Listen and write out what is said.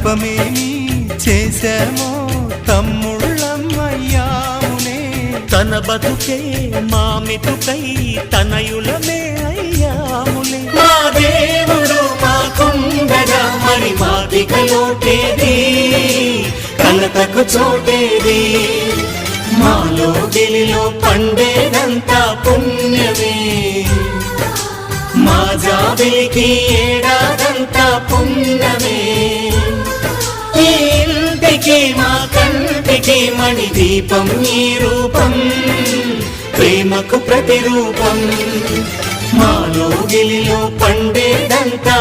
పాపమేమి చేశామో తమ్ముళ్ళమయ్యామునే. తన బతుకే మామితుకై తనయులమే అయ్యాములే. మా దేవుడు మాకుండగా మరి మాదిక లోటేది, కలతకు చోటేది. మాలో గిలిలో పండేదంతా పుణ్యమే, మా జాబిలికి ఏడాదంతా పుణ్యమే. ఈ ఇంటికి మా కంటికి మణి దీపం ఈ రూపం, ప్రేమకు ప్రతిరూపం. మాలో గిలిలో పండేదంతా